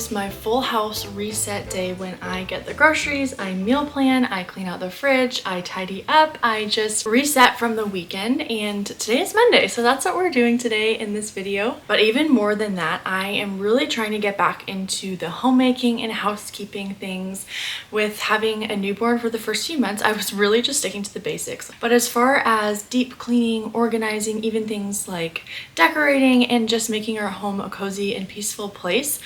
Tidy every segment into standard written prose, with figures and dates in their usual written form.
is my full house reset day when I get the groceries, I meal plan, I clean out the fridge, I tidy up, I just reset from the weekend. And today is Monday, so that's what we're doing today in this video. But even more than that, I am really trying to get back into the homemaking and housekeeping things. With having a newborn for the first few months, I was really just sticking to the basics. But as far as deep cleaning, organizing, even things like decorating and just making our home a cozy and peaceful place,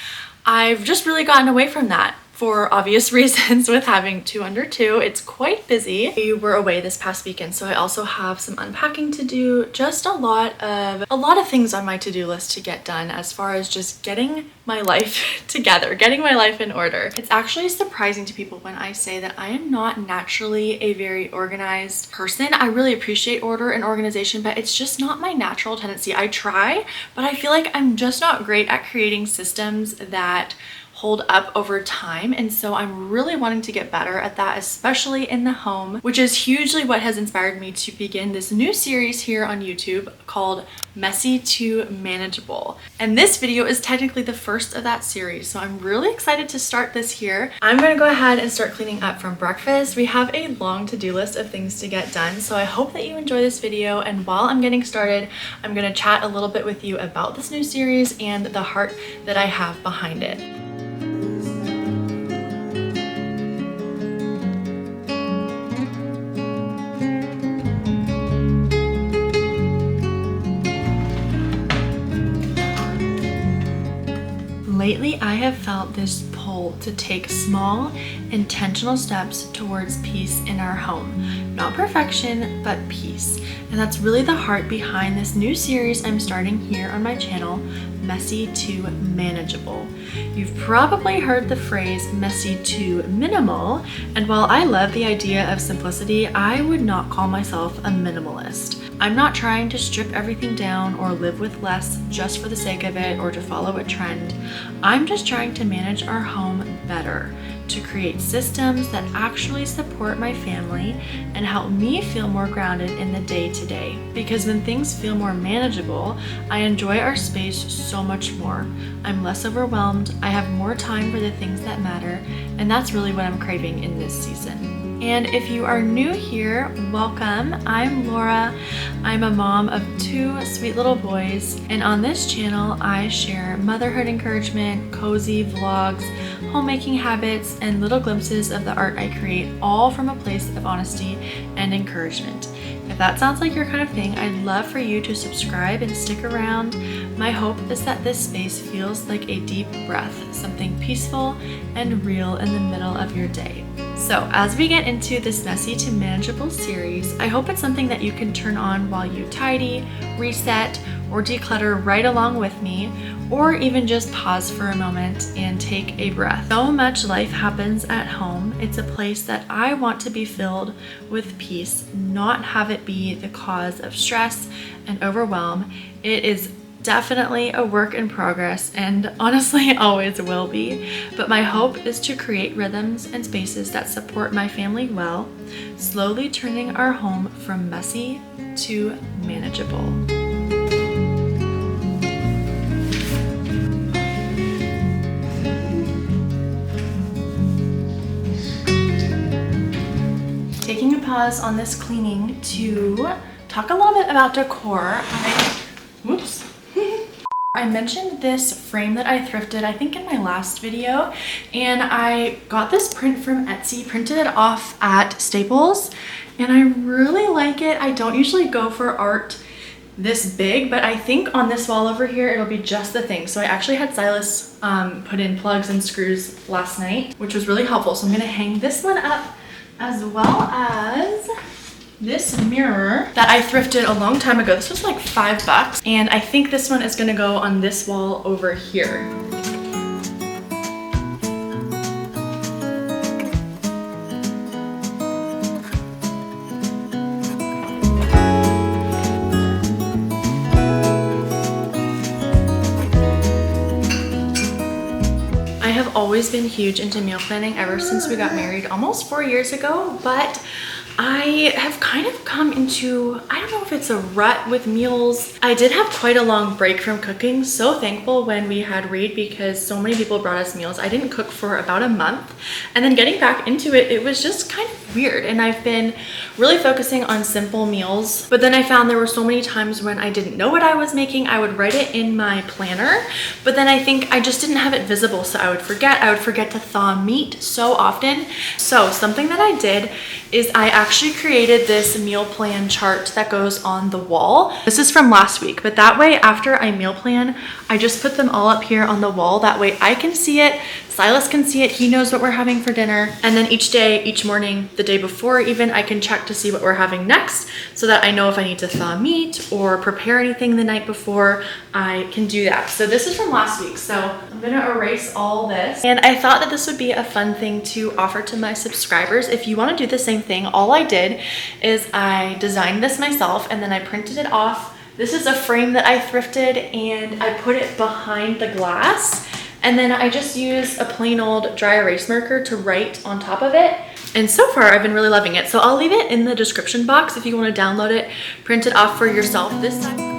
I've just really gotten away from that for obvious reasons. With having 2 under 2, it's quite busy. We were away this past weekend, so I also have some unpacking to do, just a lot of things on my to-do list to get done as far as just getting my life together, getting my life in order. It's actually surprising to people when I say that I am not naturally a very organized person. I really appreciate order and organization, but it's just not my natural tendency. I try, but I feel like I'm just not great at creating systems that hold up over time, and so I'm really wanting to get better at that, especially in the home, which is hugely what has inspired me to begin this new series here on YouTube called Messy to Manageable. And this video is technically the first of that series, so I'm really excited to start this here. I'm gonna go ahead and start cleaning up from breakfast. We have a long to-do list of things to get done, so I hope that you enjoy this video. And while I'm getting started, I'm gonna chat a little bit with you about this new series and the heart that I have behind it. Lately, I have felt this pull to take small, intentional steps towards peace in our home. Not perfection, but peace. And that's really the heart behind this new series I'm starting here on my channel, Messy to Manageable. You've probably heard the phrase messy to minimal, and while I love the idea of simplicity, I would not call myself a minimalist. I'm not trying to strip everything down or live with less just for the sake of it or to follow a trend. I'm just trying to manage our home better, to create systems that actually support my family and help me feel more grounded in the day-to-day. Because when things feel more manageable, I enjoy our space so much more. I'm less overwhelmed, I have more time for the things that matter, and that's really what I'm craving in this season. And if you are new here, welcome. I'm Laura. I'm a mom of 2 sweet little boys, and on this channel I share motherhood encouragement, cozy vlogs, homemaking habits, and little glimpses of the art I create, all from a place of honesty and encouragement. If that sounds like your kind of thing, I'd love for you to subscribe and stick around. My hope is that this space feels like a deep breath, something peaceful and real in the middle of your day. So as we get into this Messy to Manageable series, I hope it's something that you can turn on while you tidy, reset, or declutter right along with me, or even just pause for a moment and take a breath. So much life happens at home. It's a place that I want to be filled with peace, not have it be the cause of stress and overwhelm. It is definitely a work in progress, and honestly always will be, but my hope is to create rhythms and spaces that support my family well, slowly turning our home from messy to manageable. Taking a pause on this cleaning to talk a little bit about decor. I mentioned this frame that I thrifted, I think in my last video, and I got this print from Etsy, printed it off at Staples, and I really like it. I don't usually go for art this big, but I think on this wall over here it'll be just the thing. So I actually had Silas put in plugs and screws last night, which was really helpful. So I'm gonna hang this one up, as well as this mirror that I thrifted a long time ago. This was like $5, and I think this one is gonna go on this wall over here. I have always been huge into meal planning ever since we got married almost 4 years ago, but I have kind of come into, I don't know if it's a rut with meals. I did have quite a long break from cooking. So thankful when we had Reed because so many people brought us meals. I didn't cook for about a month, and then getting back into it, it was just kind of weird. And I've been really focusing on simple meals, but then I found there were so many times when I didn't know what I was making. I would write it in my planner, but then I think I just didn't have it visible, so I would forget to thaw meat so often. So something that I did is I actually created this meal plan chart that goes on the wall. This is from last week, but that way after I meal plan, I just put them all up here on the wall. That way I can see it, Silas can see it, he knows what we're having for dinner. And then each day, each morning, the day before even, I can check to see what we're having next so that I know if I need to thaw meat or prepare anything the night before, I can do that. So this is from last week. So I'm gonna erase all this. And I thought that this would be a fun thing to offer to my subscribers. If you wanna do the same thing, all I did is I designed this myself and then I printed it off. This is a frame that I thrifted and I put it behind the glass. And then I just use a plain old dry erase marker to write on top of it. And so far I've been really loving it. So I'll leave it in the description box if you want to download it, print it off for yourself this time.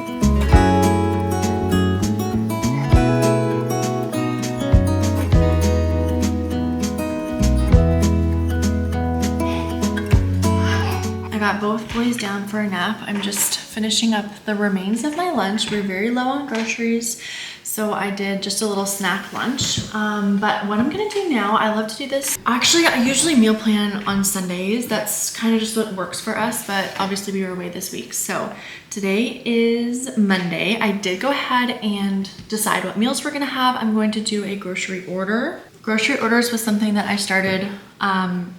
I got both boys down for a nap. I'm just finishing up the remains of my lunch. We're very low on groceries, so I did just a little snack lunch. But what I'm gonna do now, I love to do this. Actually, I usually meal plan on Sundays. That's kind of just what works for us, but obviously we were away this week. So today is Monday. I did go ahead and decide what meals we're gonna have. I'm going to do a grocery order. Grocery orders was something that I started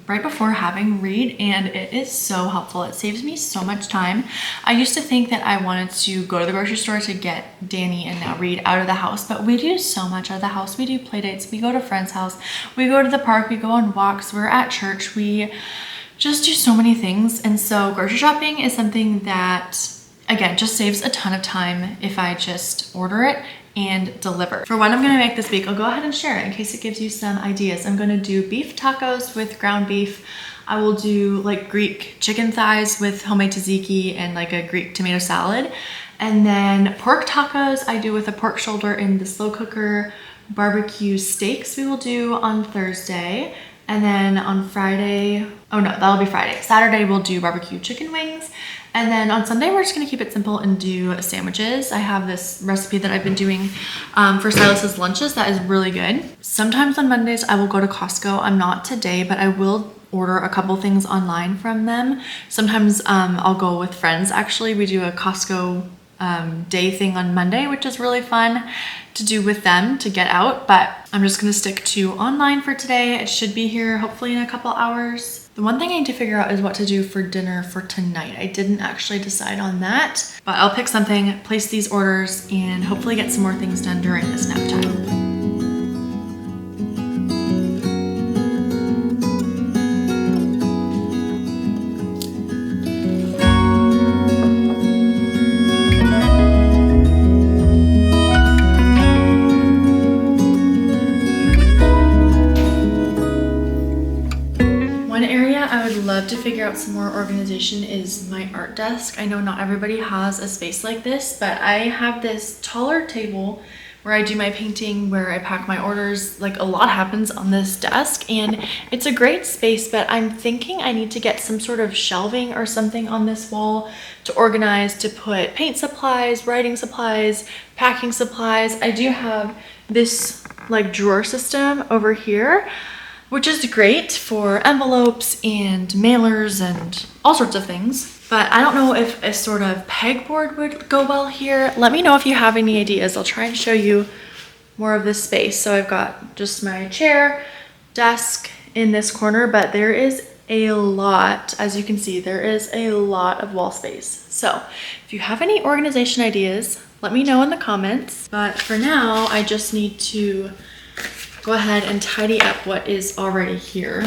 right before having Reed, and it is so helpful. It saves me so much time. I used to think that I wanted to go to the grocery store to get Danny and now Reed out of the house, but we do so much out of the house. We do play dates, we go to friends' house, we go to the park, we go on walks, we're at church, we just do so many things. And so grocery shopping is something that, again, just saves a ton of time if I just order it and deliver. For what I'm gonna make this week, I'll go ahead and share it in case it gives you some ideas. I'm gonna do beef tacos with ground beef. I will do like Greek chicken thighs with homemade tzatziki and like a Greek tomato salad. And then pork tacos I do with a pork shoulder in the slow cooker. Barbecue steaks we will do on Thursday. And then on Friday, oh no, that'll be Friday. Saturday we'll do barbecue chicken wings. And then on Sunday, we're just gonna keep it simple and do sandwiches. I have this recipe that I've been doing for Silas's lunches that is really good. Sometimes on Mondays, I will go to Costco. I'm not today, but I will order a couple things online from them. Sometimes I'll go with friends. Actually, we do a Costco day thing on Monday, which is really fun to do with them to get out, but I'm just gonna stick to online for today. It should be here hopefully in a couple hours. The one thing I need to figure out is what to do for dinner for tonight. I didn't actually decide on that, but I'll pick something, place these orders, and hopefully get some more things done during this nap time. Love to figure out some more organization is my art desk. I know not everybody has a space like this, but I have this taller table where I do my painting, where I pack my orders. Like, a lot happens on this desk and it's a great space, but I'm thinking I need to get some sort of shelving or something on this wall to organize, to put paint supplies, writing supplies, packing supplies. I do have this like drawer system over here, which is great for envelopes and mailers and all sorts of things. But I don't know if a sort of pegboard would go well here. Let me know if you have any ideas. I'll try and show you more of this space. So I've got just my chair, desk in this corner, but there is a lot, as you can see, there is a lot of wall space. So if you have any organization ideas, let me know in the comments. But for now, I just need to go ahead and tidy up what is already here.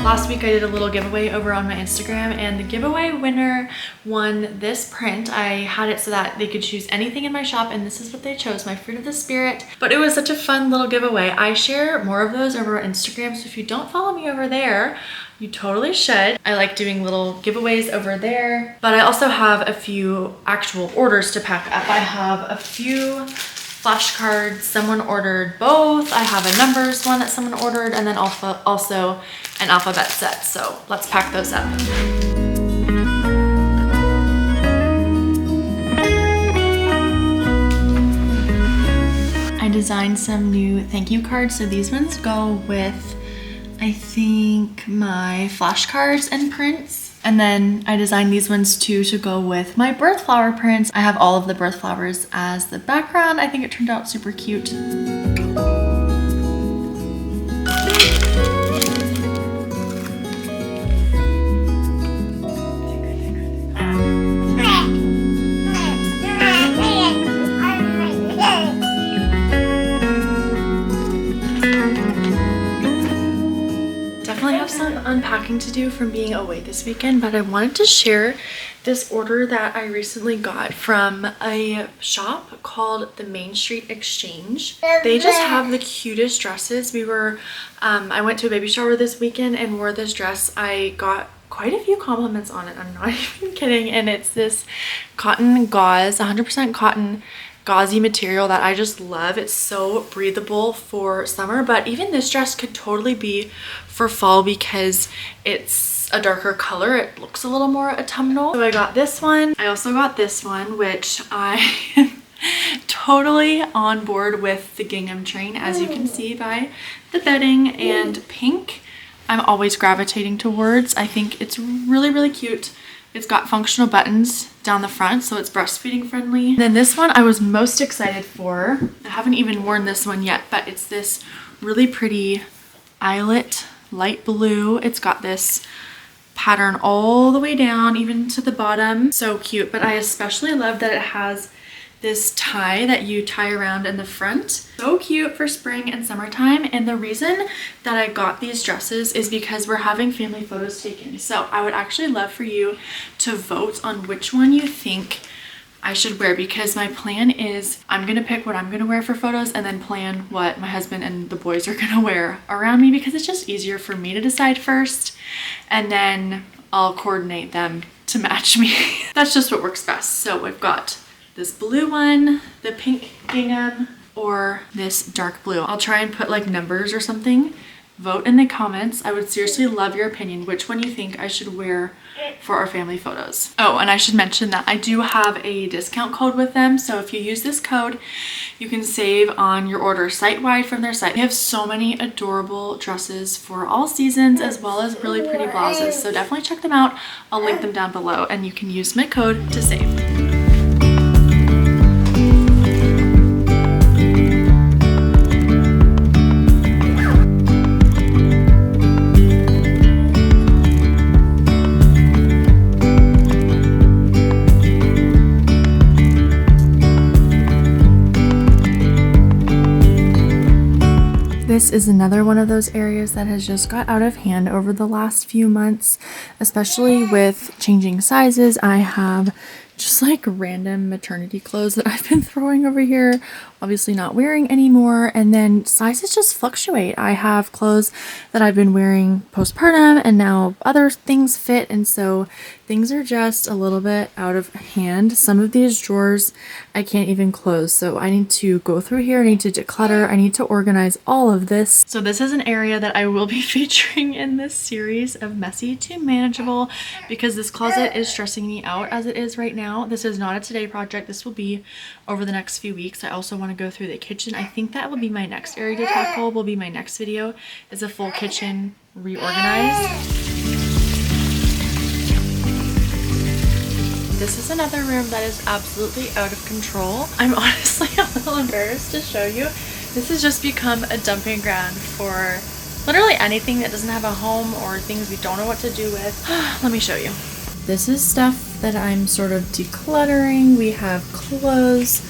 Last week I did a little giveaway over on my Instagram, and the giveaway winner won this print. I had it so that they could choose anything in my shop, and this is what they chose, my Fruit of the Spirit. But it was such a fun little giveaway. I share more of those over on Instagram, so if you don't follow me over there, you totally should. I like doing little giveaways over there, but I also have a few actual orders to pack up. I have a few flashcards, someone ordered both. I have a numbers one that someone ordered, and then also an alphabet set. So let's pack those up. I designed some new thank you cards. So these ones go with, I think, my flashcards and prints. And then I designed these ones too to go with my birth flower prints. I have all of the birth flowers as the background. I think it turned out super cute. Unpacking to do from being away this weekend, but I wanted to share this order that I recently got from a shop called the Main Street Exchange. They just have the cutest dresses. I went to a baby shower this weekend and wore this dress. I got quite a few compliments on it, I'm not even kidding, and it's this cotton gauze, 100% cotton gauzy material that I just love. It's so breathable for summer, but even this dress could totally be for fall because it's a darker color. It looks a little more autumnal. So I got this one. I also got this one, which I am totally on board with the gingham train, as you can see by the bedding, and pink I'm always gravitating towards. I think it's really, really cute. It's got functional buttons down the front, so it's breastfeeding friendly. And then this one I was most excited for. I haven't even worn this one yet, but it's this really pretty eyelet light blue. It's got this pattern all the way down, even to the bottom. So cute, but I especially love that it has this tie that you tie around in the front. So cute for spring and summertime. And the reason that I got these dresses is because we're having family photos taken. So I would actually love for you to vote on which one you think I should wear, because my plan is I'm gonna pick what I'm gonna wear for photos and then plan what my husband and the boys are gonna wear around me, because it's just easier for me to decide first, and then I'll coordinate them to match me. That's just what works best. So we've got this blue one, the pink gingham, or this dark blue. I'll try and put like numbers or something. Vote in the comments. I would seriously love your opinion, which one you think I should wear for our family photos. Oh, and I should mention that I do have a discount code with them. So if you use this code, you can save on your order site-wide from their site. They have so many adorable dresses for all seasons, as well as really pretty blouses. So definitely check them out. I'll link them down below, and you can use my code to save. This is another one of those areas that has just got out of hand over the last few months, especially with changing sizes. I have just like random maternity clothes that I've been throwing over here, obviously not wearing anymore, and then sizes just fluctuate. I have clothes that I've been wearing postpartum and now other things fit, and so things are just a little bit out of hand. Some of these drawers I can't even close, so I need to go through here. I need to declutter. I need to organize all of this. So this is an area that I will be featuring in this series of messy to manageable, because this closet is stressing me out as it is right now. This is not a today project. This will be over the next few weeks. I also want to go through the kitchen. I think that will be my next area to tackle, will be my next video, is a full kitchen reorganized. This is another room that is absolutely out of control. I'm honestly a little embarrassed to show you. This has just become a dumping ground for literally anything that doesn't have a home or things we don't know what to do with. Let me show you. This is stuff that I'm sort of decluttering. We have clothes,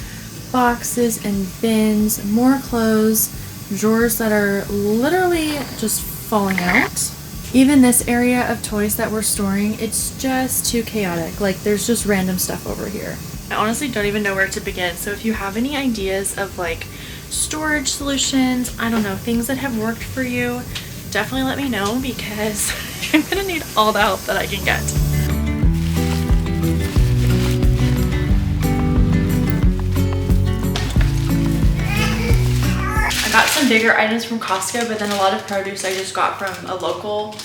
boxes and bins, more clothes, drawers that are literally just falling out. Even this area of toys that we're storing, it's just too chaotic. Like there's just random stuff over here. I honestly don't even know where to begin. So if you have any ideas of like storage solutions, I don't know, things that have worked for you, definitely let me know because I'm gonna need all the help that I can get. I got some bigger items from Costco, but then a lot of produce I just got from a local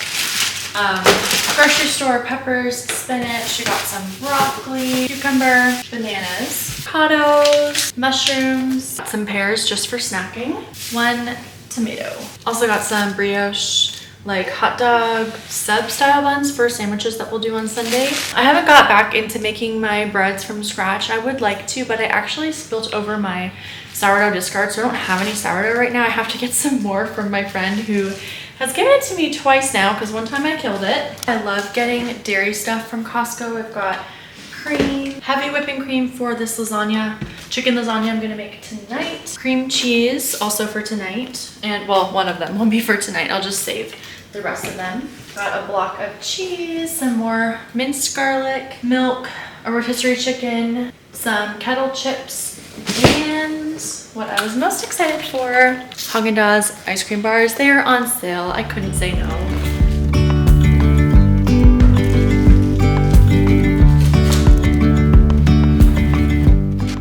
grocery store. Peppers, spinach, I got some broccoli, cucumber, bananas, avocados, mushrooms, some pears just for snacking, 1 tomato. Also got some brioche, like hot dog sub style buns for sandwiches that we'll do on Sunday. I haven't got back into making my breads from scratch. I would like to, but I actually spilt over my sourdough discard, so I don't have any sourdough right now. I have to get some more from my friend who has given it to me twice now because one time I killed it. I love getting dairy stuff from Costco. I've got cream, heavy whipping cream for this lasagna, chicken lasagna I'm gonna make tonight. Cream cheese also for tonight. And well, one of them will be for tonight. I'll just save the rest of them. Got a block of cheese, some more minced garlic, milk, a rotisserie chicken, some kettle chips, and what I was most excited for, Haagen-Dazs ice cream bars. They are on sale. I couldn't say no.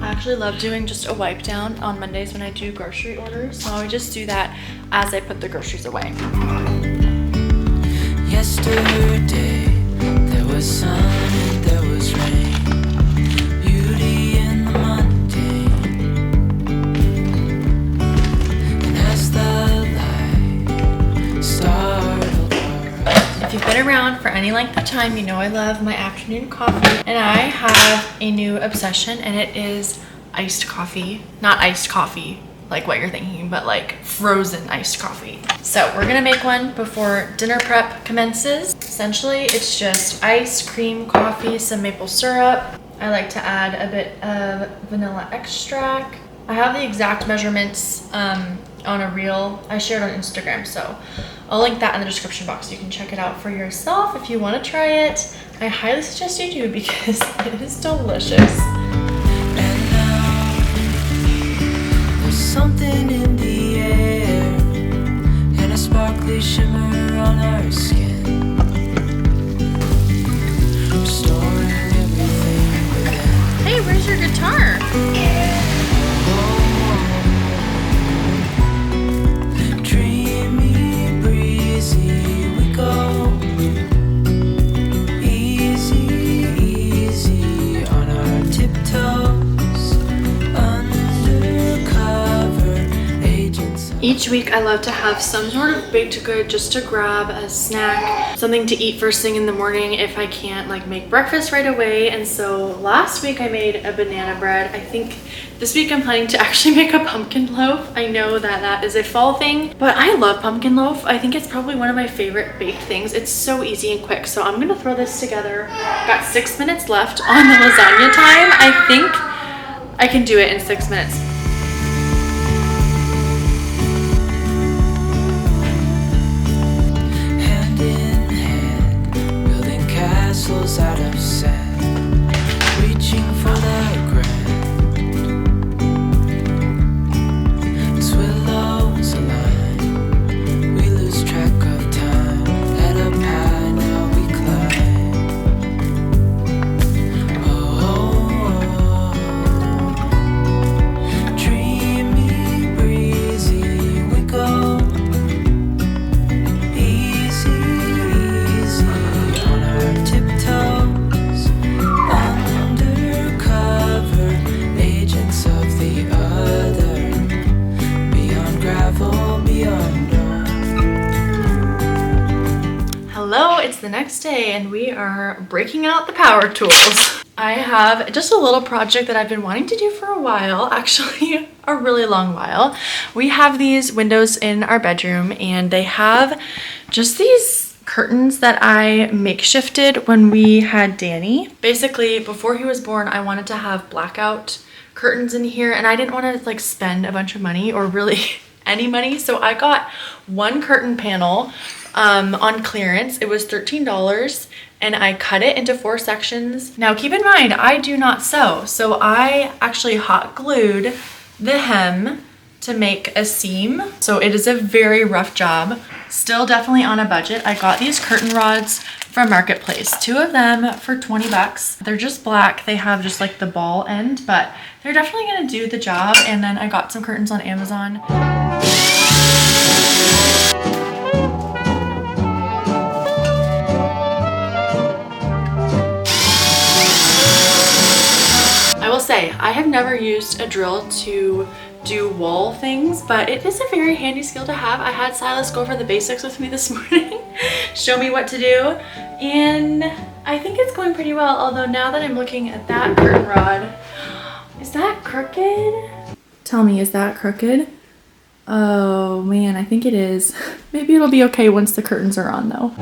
I actually love doing just a wipe down on Mondays when I do grocery orders. So I just do that as I put the groceries away. Yesterday, there was sun and there was rain. Beauty in the mundane. And as the light startled her. If you've been around for any length of time, you know I love my afternoon coffee. And I have a new obsession, and it is iced coffee. Not iced coffee like what you're thinking, but like frozen iced coffee. So we're gonna make one before dinner prep commences. Essentially, it's just ice, cream, coffee, some maple syrup. I like to add a bit of vanilla extract. I have the exact measurements on a reel I shared on Instagram, so I'll link that in the description box. You can check it out for yourself if you want to try it. I highly suggest you do because it is delicious. Something in the air and a sparkly shimmer on our skin, restoring everything within. Hey, where's your guitar? Dreamy, breezy, we go. Easy, easy on our tiptoes. Each week I love to have some sort of baked good just to grab a snack, something to eat first thing in the morning if I can't like make breakfast right away. And so last week I made a banana bread. I think this week I'm planning to actually make a pumpkin loaf. I know that that is a fall thing, but I love pumpkin loaf. I think it's probably one of my favorite baked things. It's so easy and quick. So I'm gonna throw this together. Got 6 minutes left on the lasagna time. I think I can do it in 6 minutes. Out of sand, reaching for the grand. As willows align, we lose track of time. Head up high, now we climb. Oh, dreamy, breezy, we go. Easy, easy on our tiptoes. Hello, it's the next day and we are breaking out the power tools. I have just a little project that I've been wanting to do for a while, actually a really long while. We have these windows in our bedroom and they have just these curtains that I makeshifted when we had Danny. Basically, before he was born, I wanted to have blackout curtains in here and I didn't want to like spend a bunch of money or really any money. So I got one curtain panel on clearance. It was $13 and I cut it into 4 sections. Now keep in mind, I do not sew. So I actually hot glued the hem to make a seam. So it is a very rough job. Still definitely on a budget. I got these curtain rods from Marketplace. 2 of them for 20 bucks. They're just black. They have just like the ball end, but they're definitely gonna do the job. And then I got some curtains on Amazon. I will say, I have never used a drill to do wall things, but it is a very handy skill to have. I had Silas go over the basics with me this morning, show me what to do, and I think it's going pretty well. Although now that I'm looking at that curtain rod, is that crooked? Tell me, is that crooked? Oh man, I think it is. Maybe it'll be okay once the curtains are on though.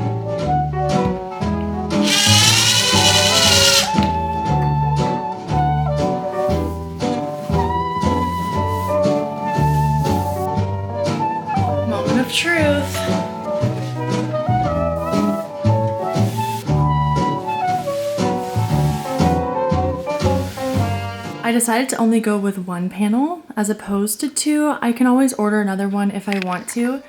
Truth. I decided to only go with 1 panel as opposed to 2. I can always order another one if I want to.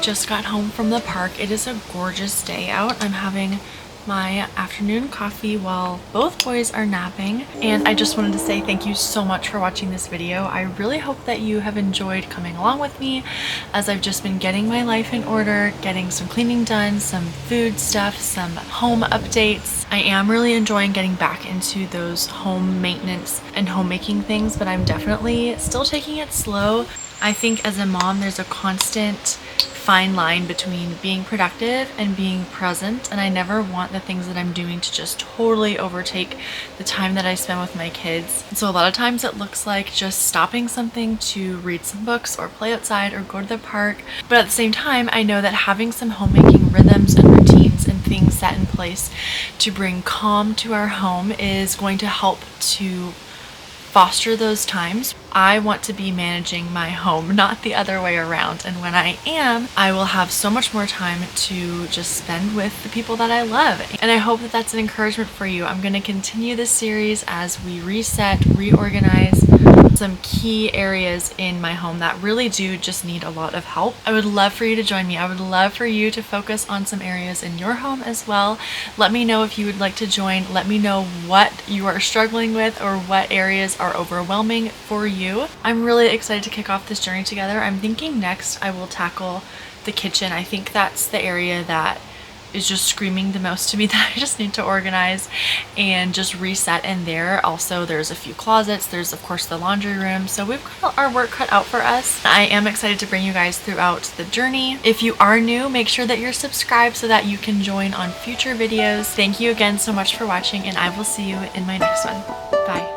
Just got home from the park. It is a gorgeous day out. I'm having my afternoon coffee while both boys are napping, and I just wanted to say thank you so much for watching this video. I really hope that you have enjoyed coming along with me as I've just been getting my life in order, getting some cleaning done, some food stuff, some home updates. I am really enjoying getting back into those home maintenance and homemaking things, but I'm definitely still taking it slow. I think as a mom, there's a constant fine line between being productive and being present, and I never want the things that I'm doing to just totally overtake the time that I spend with my kids. And so a lot of times it looks like just stopping something to read some books or play outside or go to the park. But at the same time, I know that having some homemaking rhythms and routines and things set in place to bring calm to our home is going to help to foster those times. I want to be managing my home, not the other way around. And when I am, I will have so much more time to just spend with the people that I love. And I hope that that's an encouragement for you. I'm going to continue this series as we reset, reorganize some key areas in my home that really do just need a lot of help. I would love for you to join me. I would love for you to focus on some areas in your home as well. Let me know if you would like to join. Let me know what you are struggling with or what areas are overwhelming for you. I'm really excited to kick off this journey together. I'm thinking next I will tackle the kitchen. I think that's the area that is just screaming the most to me that I just need to organize and just reset in there. Also, there's a few closets. There's of course the laundry room. So we've got our work cut out for us. I am excited to bring you guys throughout the journey. If you are new, make sure that you're subscribed so that you can join on future videos. Thank you again so much for watching, and I will see you in my next one. Bye.